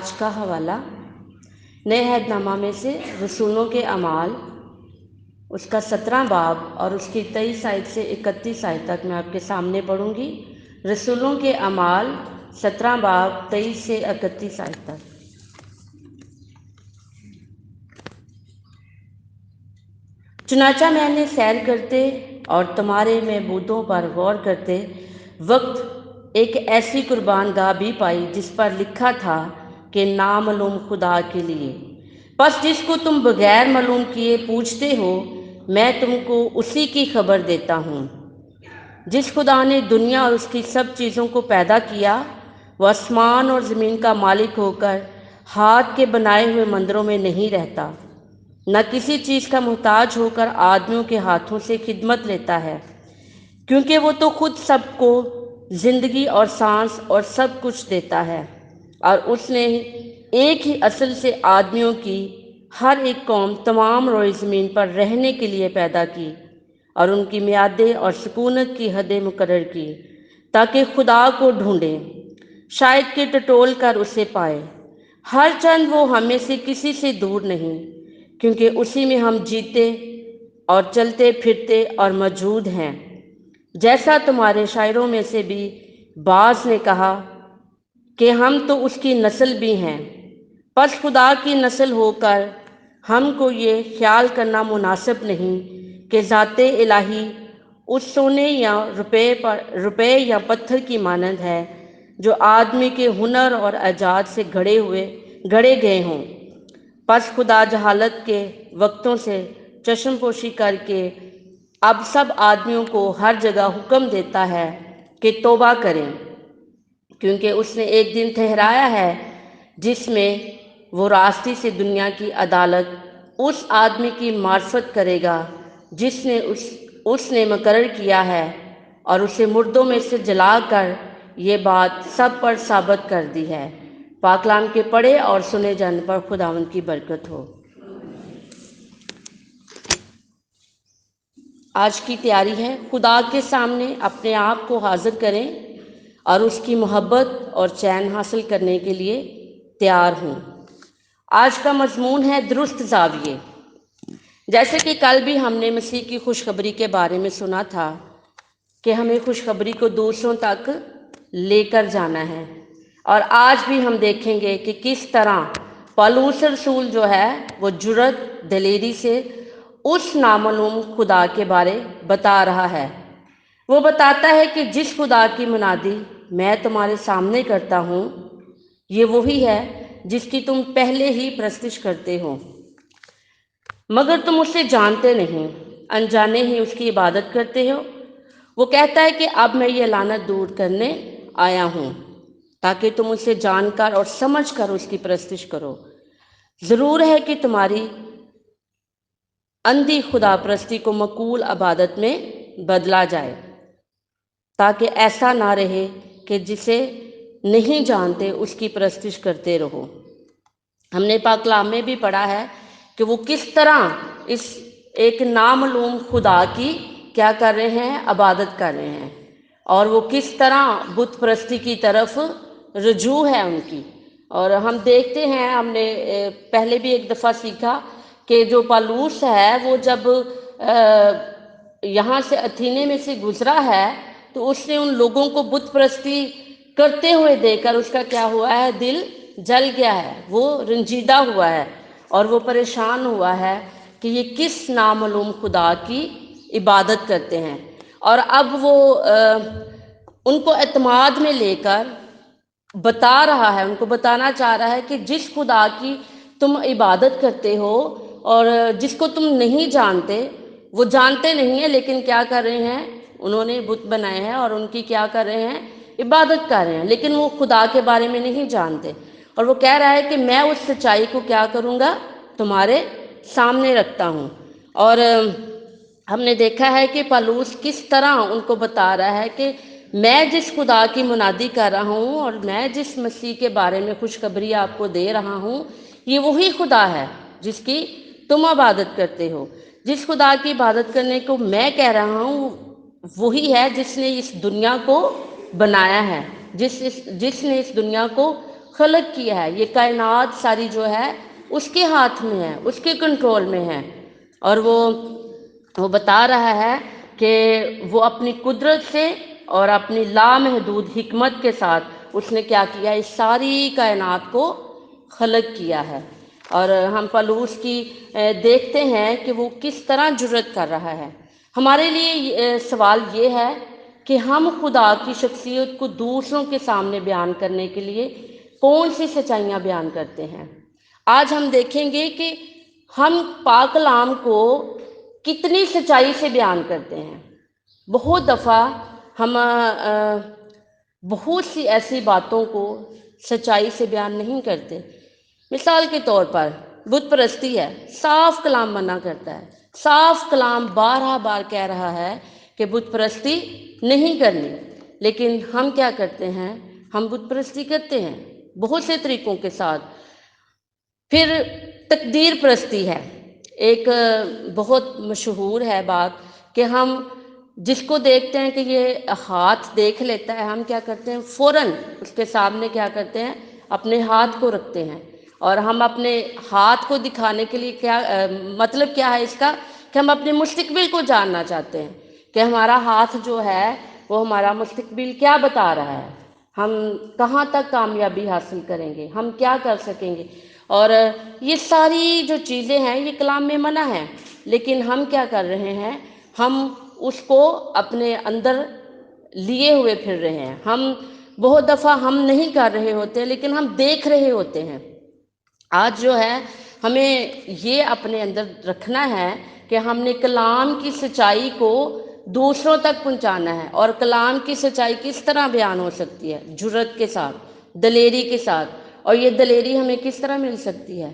آج کا حوالہ نئے عہد نامہ میں سے رسولوں کے اعمال، اس کا 17 باب اور اس کی 23 آیت سے 31 آیت تک میں آپ کے سامنے پڑھوں گی۔ رسولوں کے اعمال 17 باب 23 سے 31 آیت تک۔ چنانچہ میں نے سیر کرتے اور تمہارے معبودوں پر غور کرتے وقت ایک ایسی قربان گاہ بھی پائی جس پر لکھا تھا کہ نامعلوم خدا کے لیے۔ پس جس کو تم بغیر معلوم کیے پوچھتے ہو، میں تم کو اسی کی خبر دیتا ہوں۔ جس خدا نے دنیا اور اس کی سب چیزوں کو پیدا کیا، وہ آسمان اور زمین کا مالک ہو کر ہاتھ کے بنائے ہوئے مندروں میں نہیں رہتا، نہ کسی چیز کا محتاج ہو کر آدمیوں کے ہاتھوں سے خدمت لیتا ہے، کیونکہ وہ تو خود سب کو زندگی اور سانس اور سب کچھ دیتا ہے۔ اور اس نے ایک ہی اصل سے آدمیوں کی ہر ایک قوم تمام روئے زمین پر رہنے کے لیے پیدا کی اور ان کی میعادیں اور سکونت کی حدیں مقرر کی، تاکہ خدا کو ڈھونڈیں، شاید کہ ٹٹول کر اسے پائے۔ ہر چند وہ ہمیں سے کسی سے دور نہیں، کیونکہ اسی میں ہم جیتے اور چلتے پھرتے اور موجود ہیں۔ جیسا تمہارے شاعروں میں سے بھی بعض نے کہا کہ ہم تو اس کی نسل بھی ہیں۔ پس خدا کی نسل ہو کر ہم کو یہ خیال کرنا مناسب نہیں کہ ذات الہی اس سونے یا روپے یا پتھر کی مانند ہے جو آدمی کے ہنر اور ایجاد سے گھڑے گئے ہوں۔ پس خدا جہالت کے وقتوں سے چشم پوشی کر کے اب سب آدمیوں کو ہر جگہ حکم دیتا ہے کہ توبہ کریں، کیونکہ اس نے ایک دن ٹھہرایا ہے جس میں وہ راستی سے دنیا کی عدالت اس آدمی کی معرفت کرے گا جس نے اس نے مقرر کیا ہے، اور اسے مردوں میں سے جلا کر یہ بات سب پر ثابت کر دی ہے۔ پاک کلام کے پڑھے اور سنے جانے پر خداوند کی برکت ہو۔ آج کی تیاری ہے، خدا کے سامنے اپنے آپ کو حاضر کریں اور اس کی محبت اور چین حاصل کرنے کے لیے تیار ہوں۔ آج کا مضمون ہے درست زاویے۔ جیسے کہ کل بھی ہم نے مسیح کی خوشخبری کے بارے میں سنا تھا کہ ہمیں خوشخبری کو دوسروں تک لے کر جانا ہے، اور آج بھی ہم دیکھیں گے کہ کس طرح پالوس رسول جو ہے وہ جرأت دلیری سے اس نامعلوم خدا کے بارے بتا رہا ہے۔ وہ بتاتا ہے کہ جس خدا کی منادی میں تمہارے سامنے کرتا ہوں، یہ وہی ہے جس کی تم پہلے ہی پرستش کرتے ہو، مگر تم اسے جانتے نہیں، انجانے ہی اس کی عبادت کرتے ہو۔ وہ کہتا ہے کہ اب میں یہ لعنت دور کرنے آیا ہوں تاکہ تم اسے جان کر اور سمجھ کر اس کی پرستش کرو۔ ضرور ہے کہ تمہاری اندھی خدا پرستی کو مقبول عبادت میں بدلا جائے، تاکہ ایسا نہ رہے کہ جسے نہیں جانتے اس کی پرستش کرتے رہو۔ ہم نے پاک کلام میں بھی پڑھا ہے کہ وہ کس طرح اس ایک نامعلوم خدا کی کیا کر رہے ہیں، عبادت کر رہے ہیں، اور وہ کس طرح بت پرستی کی طرف رجوع ہے ان کی۔ اور ہم دیکھتے ہیں، ہم نے پہلے بھی ایک دفعہ سیکھا کہ جو پالوس ہے وہ جب یہاں سے اتھینے میں سے گزرا ہے تو اس نے ان لوگوں کو بت پرستی کرتے ہوئے دیکھ کر اس کا کیا ہوا ہے، دل جل گیا ہے، وہ رنجیدہ ہوا ہے اور وہ پریشان ہوا ہے کہ یہ کس نامعلوم خدا کی عبادت کرتے ہیں۔ اور اب وہ ان کو اعتماد میں لے کر بتا رہا ہے، ان کو بتانا چاہ رہا ہے کہ جس خدا کی تم عبادت کرتے ہو اور جس کو تم نہیں جانتے، وہ جانتے نہیں ہیں لیکن کیا کر رہے ہیں، انہوں نے بت بنائے ہیں اور ان کی کیا کر رہے ہیں، عبادت کر رہے ہیں، لیکن وہ خدا کے بارے میں نہیں جانتے۔ اور وہ کہہ رہا ہے کہ میں اس سچائی کو کیا کروں گا، تمہارے سامنے رکھتا ہوں۔ اور ہم نے دیکھا ہے کہ پالوس کس طرح ان کو بتا رہا ہے کہ میں جس خدا کی منادی کر رہا ہوں اور میں جس مسیح کے بارے میں خوشخبری آپ کو دے رہا ہوں، یہ وہی خدا ہے جس کی تم عبادت کرتے ہو۔ جس خدا کی عبادت کرنے کو میں کہہ رہا ہوں وہی ہے جس نے اس دنیا کو بنایا ہے، جس نے اس دنیا کو خلق کیا ہے، یہ کائنات ساری جو ہے اس کے ہاتھ میں ہے، اس کے کنٹرول میں ہے، اور وہ بتا رہا ہے کہ وہ اپنی قدرت سے اور اپنی لامحدود حکمت کے ساتھ اس نے کیا کیا، اس ساری کائنات کو خلق کیا ہے۔ اور ہم پالوس کی دیکھتے ہیں کہ وہ کس طرح جرأت کر رہا ہے۔ ہمارے لیے سوال یہ ہے کہ ہم خدا کی شخصیت کو دوسروں کے سامنے بیان کرنے کے لیے کون سی سچائیاں بیان کرتے ہیں۔ آج ہم دیکھیں گے کہ ہم پاک کلام کو کتنی سچائی سے بیان کرتے ہیں۔ بہت دفعہ ہم بہت سی ایسی باتوں کو سچائی سے بیان نہیں کرتے۔ مثال کے طور پر بت پرستی ہے، صاف کلام منع کرتا ہے، صاف کلام بارہ بار کہہ رہا ہے کہ بت پرستی نہیں کرنی، لیکن ہم کیا کرتے ہیں، ہم بت پرستی کرتے ہیں بہت سے طریقوں کے ساتھ۔ پھر تقدیر پرستی ہے، ایک بہت مشہور ہے بات کہ ہم جس کو دیکھتے ہیں کہ یہ ہاتھ دیکھ لیتا ہے، ہم کیا کرتے ہیں، فوراً اس کے سامنے کیا کرتے ہیں، اپنے ہاتھ کو رکھتے ہیں، اور ہم اپنے ہاتھ کو دکھانے کے لیے کیا مطلب کیا ہے اس کا، کہ ہم اپنے مستقبل کو جاننا چاہتے ہیں کہ ہمارا ہاتھ جو ہے وہ ہمارا مستقبل کیا بتا رہا ہے، ہم کہاں تک کامیابی حاصل کریں گے، ہم کیا کر سکیں گے۔ اور یہ ساری جو چیزیں ہیں یہ کلام میں منع ہیں، لیکن ہم کیا کر رہے ہیں، ہم اس کو اپنے اندر لیے ہوئے پھر رہے ہیں۔ ہم بہت دفعہ ہم نہیں کر رہے ہوتے لیکن ہم دیکھ رہے ہوتے ہیں۔ آج جو ہے ہمیں یہ اپنے اندر رکھنا ہے کہ ہم نے کلام کی سچائی کو دوسروں تک پہنچانا ہے، اور کلام کی سچائی کس طرح بیان ہو سکتی ہے، جرأت کے ساتھ، دلیری کے ساتھ۔ اور یہ دلیری ہمیں کس طرح مل سکتی ہے،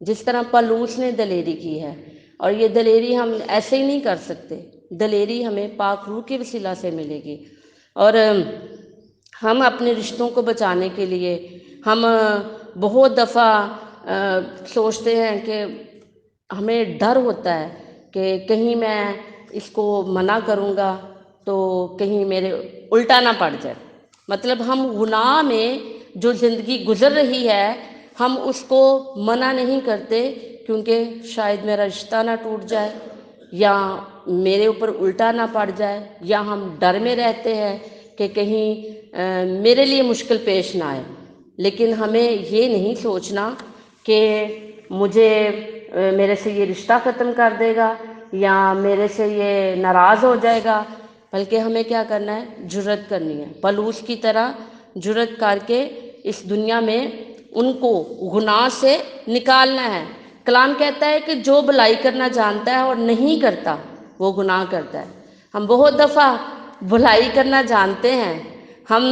جس طرح پالوس نے دلیری کی ہے، اور یہ دلیری ہم ایسے ہی نہیں کر سکتے، دلیری ہمیں پاک روح کے وسیلہ سے ملے گی۔ اور ہم اپنے رشتوں کو بچانے کے لیے ہم بہت دفعہ سوچتے ہیں کہ ہمیں ڈر ہوتا ہے کہ کہیں میں اس کو منع کروں گا تو کہیں میرے الٹا نہ پڑ جائے، مطلب ہم گناہ میں جو زندگی گزر رہی ہے ہم اس کو منع نہیں کرتے کیونکہ شاید میرا رشتہ نہ ٹوٹ جائے، یا میرے اوپر الٹا نہ پڑ جائے، یا ہم ڈر میں رہتے ہیں کہ کہیں میرے لیے مشکل پیش نہ آئے۔ لیکن ہمیں یہ نہیں سوچنا کہ مجھے میرے سے یہ رشتہ ختم کر دے گا یا میرے سے یہ ناراض ہو جائے گا، بلکہ ہمیں کیا کرنا ہے، جرأت کرنی ہے، پالوس کی طرح جرأت کر کے اس دنیا میں ان کو گناہ سے نکالنا ہے۔ کلام کہتا ہے کہ جو بھلائی کرنا جانتا ہے اور نہیں کرتا وہ گناہ کرتا ہے۔ ہم بہت دفعہ بھلائی کرنا جانتے ہیں، ہم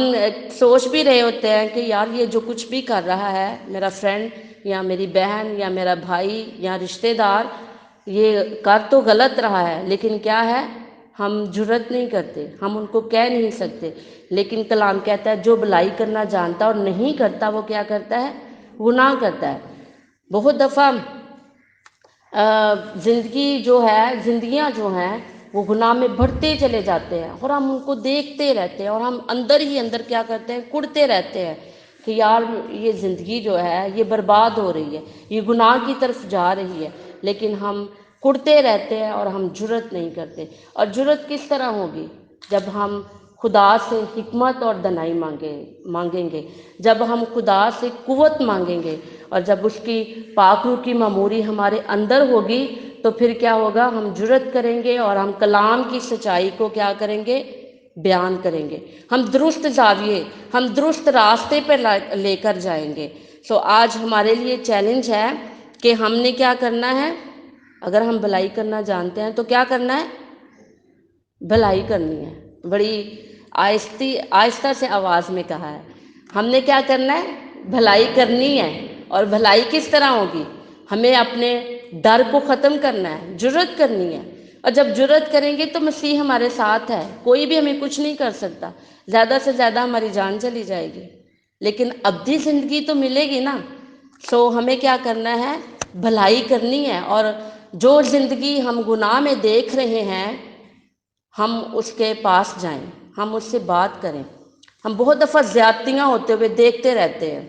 سوچ بھی رہے ہوتے ہیں کہ یار یہ جو کچھ بھی کر رہا ہے میرا فرینڈ یا میری بہن یا میرا بھائی یا رشتہ دار، یہ کر تو غلط رہا ہے، لیکن کیا ہے، ہم جرأت نہیں کرتے، ہم ان کو کہہ نہیں سکتے۔ لیکن کلام کہتا ہے جو بھلائی کرنا جانتا اور نہیں کرتا وہ کیا کرتا ہے، گناہ کرتا ہے۔ بہت دفعہ زندگیاں جو ہیں وہ گناہ میں بڑھتے چلے جاتے ہیں، اور ہم ان کو دیکھتے رہتے ہیں، اور ہم اندر ہی اندر کیا کرتے ہیں، کڑتے رہتے ہیں کہ یار یہ زندگی جو ہے یہ برباد ہو رہی ہے، یہ گناہ کی طرف جا رہی ہے، لیکن ہم کڑتے رہتے ہیں اور ہم جرأت نہیں کرتے۔ اور جرأت کس طرح ہوگی، جب ہم خدا سے حکمت اور دانائی مانگیں گے، جب ہم خدا سے قوت مانگیں گے، اور جب اس کی پاک روح کی معموری ہمارے اندر ہوگی تو پھر کیا ہوگا، ہم جرأت کریں گے اور ہم کلام کی سچائی کو کیا کریں گے، بیان کریں گے، ہم درست زاویے، ہم درست راستے پر لے کر جائیں گے۔ آج ہمارے لیے چیلنج ہے کہ ہم نے کیا کرنا ہے، اگر ہم بھلائی کرنا جانتے ہیں تو کیا کرنا ہے، بھلائی کرنی ہے۔ بڑی آہستہ سے آواز میں کہا ہے، ہم نے کیا کرنا ہے، بھلائی کرنی ہے۔ اور بھلائی کس طرح ہوگی، ہمیں اپنے ڈر کو ختم کرنا ہے، جرأت کرنی ہے، اور جب جرأت کریں گے تو مسیح ہمارے ساتھ ہے، کوئی بھی ہمیں کچھ نہیں کر سکتا، زیادہ سے زیادہ ہماری جان چلی جائے گی لیکن ابدی زندگی تو ملے گی نا۔ ہمیں کیا کرنا ہے، بھلائی کرنی ہے، اور جو زندگی ہم گناہ میں دیکھ رہے ہیں ہم اس کے پاس جائیں، ہم اس سے بات کریں۔ ہم بہت دفعہ زیادتیاں ہوتے ہوئے دیکھتے رہتے ہیں،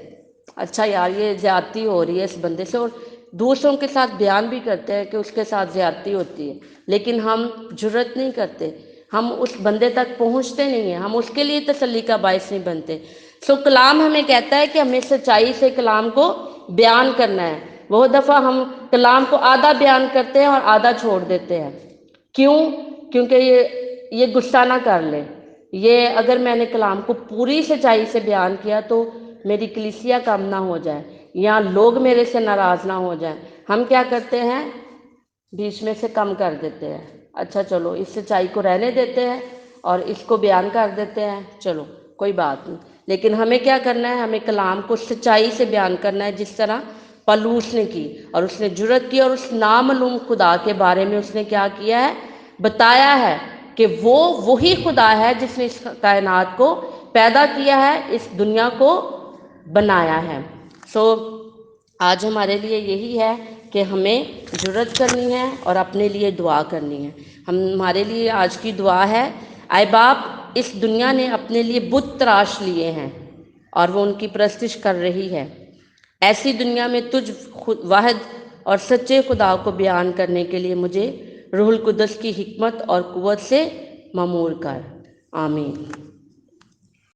اچھا یار یہ زیادتی ہو رہی ہے اس بندے سے، اور دوسروں کے ساتھ بیان بھی کرتے ہیں کہ اس کے ساتھ زیادتی ہوتی ہے، لیکن ہم جرت نہیں کرتے، ہم اس بندے تک پہنچتے نہیں ہیں، ہم اس کے لیے تسلی کا باعث نہیں بنتے۔ سو کلام ہمیں کہتا ہے کہ ہمیں سچائی سے کلام کو بیان کرنا ہے۔ بہت دفعہ ہم کلام کو آدھا بیان کرتے ہیں اور آدھا چھوڑ دیتے ہیں۔ کیوں؟ کیونکہ یہ غصہ نہ کر لے، یہ اگر میں نے کلام کو پوری سچائی سے بیان کیا تو میری کلیسیا کم نہ ہو جائے یا لوگ میرے سے ناراض نہ ہو جائیں، ہم کیا کرتے ہیں؟ بیچ میں سے کم کر دیتے ہیں، اچھا چلو اس سچائی کو رہنے دیتے ہیں اور اس کو بیان کر دیتے ہیں، چلو کوئی بات نہیں۔ لیکن ہمیں کیا کرنا ہے؟ ہمیں کلام کو سچائی سے بیان کرنا ہے، جس طرح پالوس نے کی، اور اس نے جرت کی اور اس نامعلوم خدا کے بارے میں اس نے کیا کیا ہے؟ بتایا ہے کہ وہ وہی خدا ہے جس نے اس کائنات کو پیدا کیا ہے، اس دنیا کو بنایا ہے۔ سو آج ہمارے لیے یہی ہے کہ ہمیں جرت کرنی ہے اور اپنے لیے دعا کرنی ہے۔ ہمارے لیے آج کی دعا ہے، اے باپ اس دنیا نے اپنے لیے بت تراش لیے ہیں اور وہ ان کی پرستش کر رہی ہے، ایسی دنیا میں تجھ واحد اور سچے خدا کو بیان کرنے کے لیے مجھے روح القدس کی حکمت اور قوت سے معمور کر، آمین۔